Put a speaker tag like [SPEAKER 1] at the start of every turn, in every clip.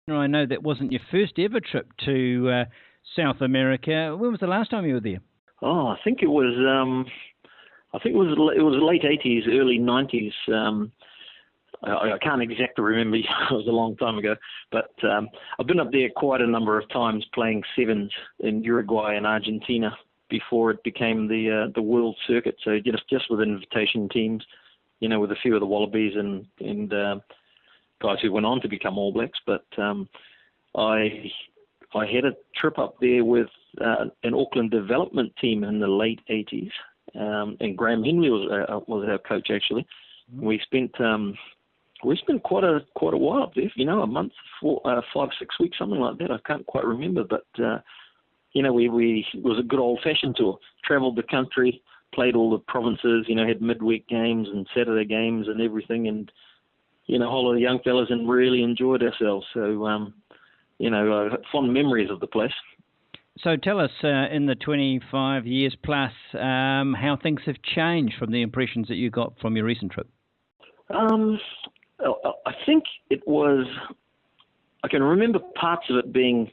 [SPEAKER 1] I know that wasn't your first ever trip to South America. When was the last time you were there?
[SPEAKER 2] Oh, I think it was. It was late '80s, early '90s. I can't exactly remember. It was a long time ago. But I've been up there quite a number of times playing sevens in Uruguay and Argentina before it became the world circuit. So just with invitation teams, with a few of the Wallabies and guys who went on to become All Blacks. But I had a trip up there with an Auckland development team in the late '80s, and Graham Henley was our coach actually. We spent quite a while up there, a month, 5, 6 weeks, something like that. I can't quite remember, but it was a good old-fashioned tour. Travelled the country, played all the provinces, had midweek games and Saturday games and everything, and a whole lot of young fellas, and really enjoyed ourselves. So, fond memories of the place.
[SPEAKER 1] So tell us, in the 25 years plus, how things have changed from the impressions that you got from your recent trip.
[SPEAKER 2] I think it was. I can remember parts of it being.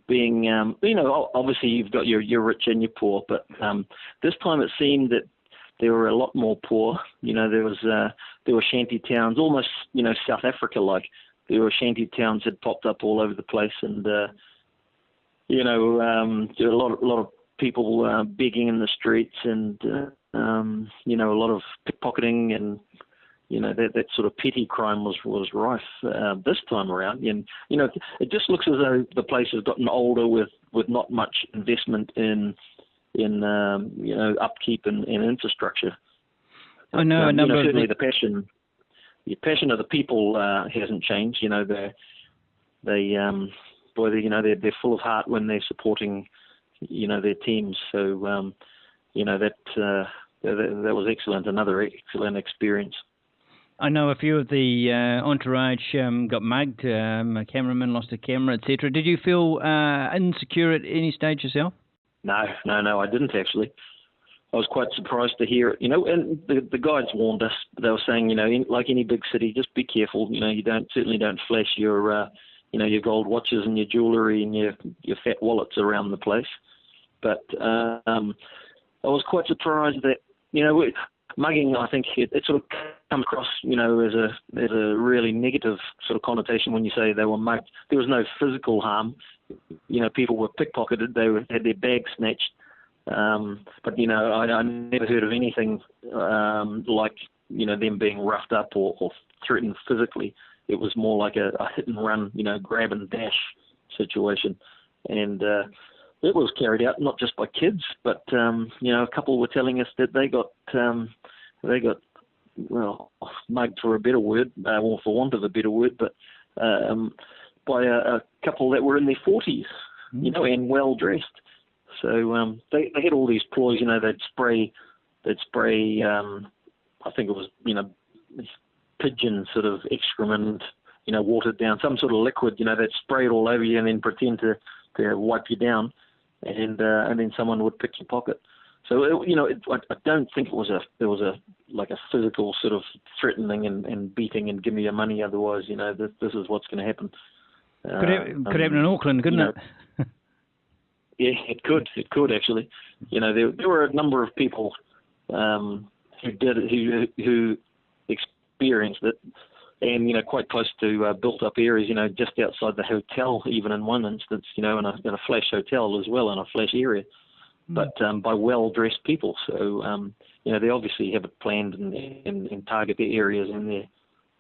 [SPEAKER 2] Obviously you've got your rich and your poor, but this time it seemed that there were a lot more poor. There were shanty towns, almost South Africa like. There were shanty towns that popped up all over the place, and there were a lot of people begging in the streets, and a lot of pickpocketing, and that sort of petty crime was rife this time around. And it just looks as though the place has gotten older with not much investment in upkeep and infrastructure.
[SPEAKER 1] I know a number
[SPEAKER 2] certainly
[SPEAKER 1] of
[SPEAKER 2] the passion of the people hasn't changed. They're full of heart when they're supporting their teams. So that was excellent. Another excellent experience.
[SPEAKER 1] I know a few of the entourage got mugged. A cameraman lost a camera, etc. Did you feel insecure at any stage yourself?
[SPEAKER 2] No, I didn't actually. I was quite surprised to hear it, and the guides warned us. They were saying, like any big city, just be careful. You certainly don't flash your gold watches and your jewellery and your fat wallets around the place. But I was quite surprised that, mugging, I think it sort of comes across, as a really negative sort of connotation when you say they were mugged. There was no physical harm. People were pickpocketed. They had their bags snatched. But I never heard of anything like them being roughed up or threatened physically. It was more like a hit and run, grab and dash situation, and it was carried out not just by kids, but a couple were telling us that they got mugged, for a better word, or for want of a better word, but by a couple that were in their 40s, and well dressed. So they had all these ploys. They'd spray. I think it was pigeon sort of excrement, watered down, some sort of liquid. They'd spray it all over you and then pretend to wipe you down, and then someone would pick your pocket. So I don't think there was a like a physical sort of threatening and beating and give me your money, otherwise this is what's going to happen.
[SPEAKER 1] Could happen in Auckland, couldn't it?
[SPEAKER 2] Yeah, it could actually. There were a number of people who experienced it, and quite close to built-up areas. Just outside the hotel, even in one instance. In a flash hotel as well, in a flash area, but by well-dressed people. So they obviously have it planned and target their areas and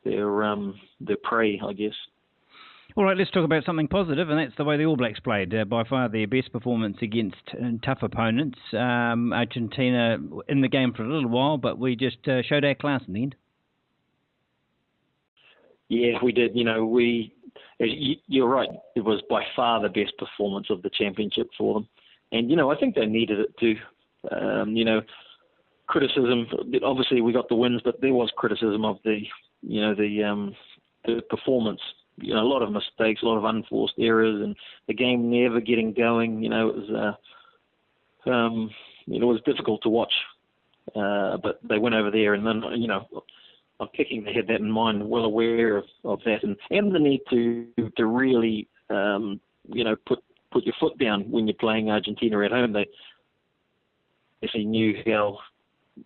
[SPEAKER 2] their prey, I guess.
[SPEAKER 1] All right, let's talk about something positive, and that's the way the All Blacks played. By far their best performance against tough opponents. Argentina in the game for a little while, but we just showed our class in the end. Yeah,
[SPEAKER 2] we did. You're right. It was by far the best performance of the championship for them. And, I think they needed it too. Criticism, obviously we got the wins, but there was criticism of the performance. A lot of mistakes, a lot of unforced errors, and the game never getting going. It was difficult to watch. But they went over there, and then I'm picking they had that in mind, well aware of that, and the need to really put your foot down when you're playing Argentina at home. They definitely knew how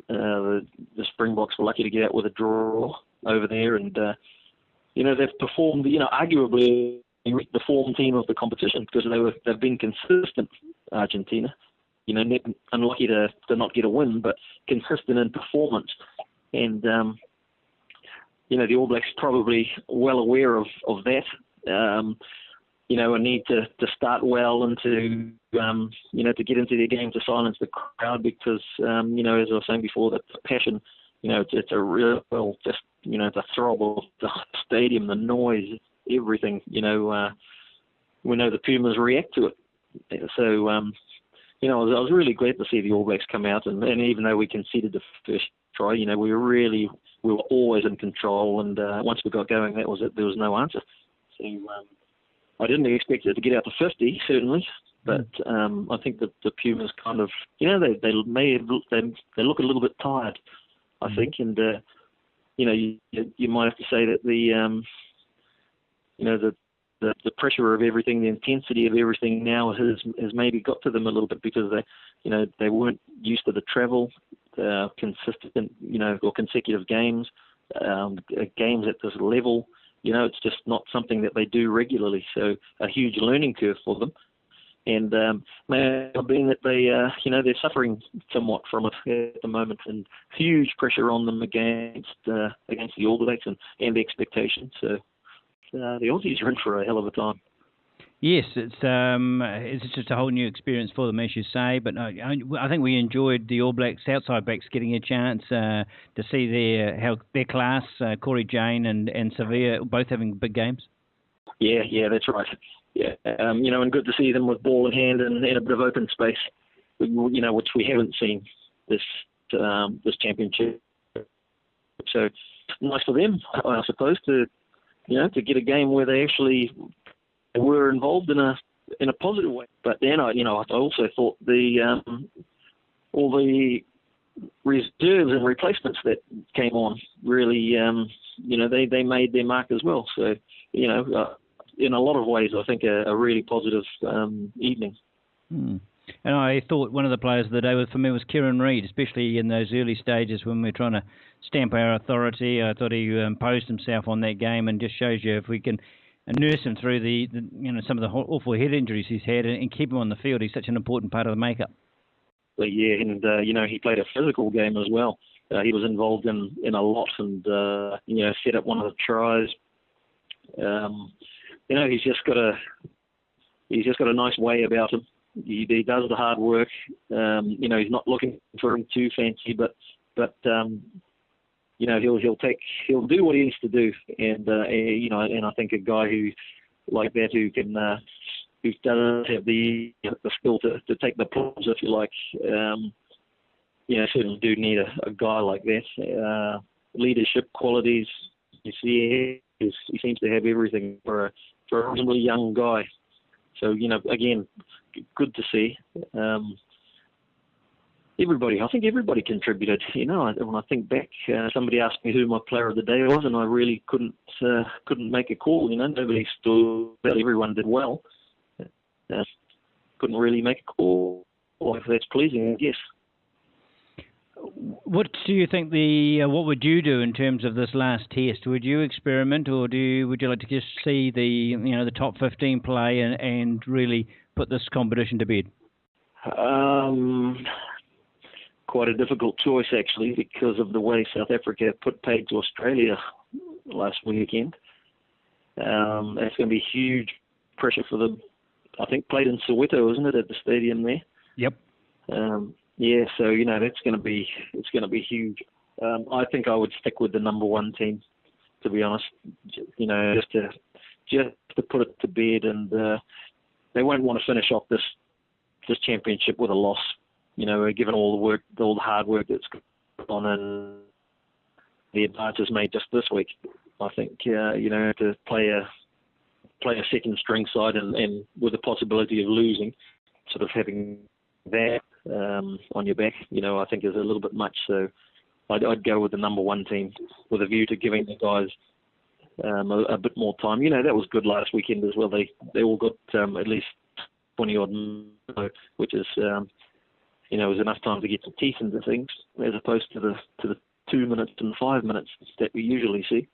[SPEAKER 2] the Springboks were lucky to get out with a draw over there, and they've performed, arguably the form team of the competition, because they've been consistent, Argentina. Unlucky to not get a win, but consistent in performance. And the All Blacks probably well aware of that. A need to start well and to get into their game to silence the crowd, because as I was saying before, the passion, it's a real just the throb of the stadium, the noise, everything. We know the Pumas react to it. So I was really glad to see the All Blacks come out, and even though we conceded the first try, we were always in control, and once we got going, that was it. There was no answer. So I didn't expect it to get out to 50, certainly, but I think that the Pumas kind of, they look a little bit tired, I think, and you might have to say that the pressure of everything, the intensity of everything now has maybe got to them a little bit, because they weren't used to the travel, consistent, or consecutive games at this level. It's just not something that they do regularly. So a huge learning curve for them. And may have been that they're suffering somewhat from it at the moment, and huge pressure on them against the All Blacks and the expectations. So the Aussies are in for a hell of a time.
[SPEAKER 1] Yes, it's just a whole new experience for them, as you say. But I think we enjoyed the All Blacks outside backs getting a chance to see their class, Corey Jane and Sevilla, both having big games.
[SPEAKER 2] Yeah, that's right. Yeah, and good to see them with ball in hand and in a bit of open space, which we haven't seen this championship. So nice for them, I suppose, to get a game where they actually were involved in a positive way. But then I also thought all the reserves and replacements that came on really, they made their mark as well. So in a lot of ways, I think a really positive evening.
[SPEAKER 1] And I thought one of the players of the day for me was Kieran Reid, especially in those early stages when we're trying to stamp our authority. I thought he imposed himself on that game, and just shows you if we can nurse him through the some of the awful head injuries he's had and keep him on the field. He's such an important part of the makeup.
[SPEAKER 2] But yeah, and he played a physical game as well. He was involved in a lot, and set up one of the tries. He's just got a nice way about him. He does the hard work. He's not looking for him too fancy, but he'll do what he needs to do, and and I think a guy who does have the skill to take the plunge, if you like, certainly do need a guy like that. Leadership qualities, you see, he seems to have everything for a reasonably young guy. So again, good to see. I think everybody contributed. When I think back, somebody asked me who my player of the day was, and I really couldn't make a call. Nobody stood out. Everyone did well. Couldn't really make a call. If that's pleasing, I guess.
[SPEAKER 1] What do you think what would you do in terms of this last test? Would you experiment, or would you like to just see the top 15 play and really put this competition to bed?
[SPEAKER 2] Quite a difficult choice, actually, because of the way South Africa put paid to Australia last weekend. That's going to be huge pressure for them. I think played in Soweto, isn't it, at the stadium there?
[SPEAKER 1] Yep.
[SPEAKER 2] Yeah, so it's going to be huge. I think I would stick with the number one team, to be honest. Just to put it to bed, and they won't want to finish off this championship with a loss. Given all the hard work that's gone on and the advances made just this week, I think to play a second string side and with the possibility of losing, sort of having that on your back, I think is a little bit much. So I'd go with the number one team with a view to giving the guys a bit more time. That was good last weekend as well. They all got at least 20 odd minutes, which is was enough time to get the teeth into things, as opposed to the 2 minutes and 5 minutes that we usually see.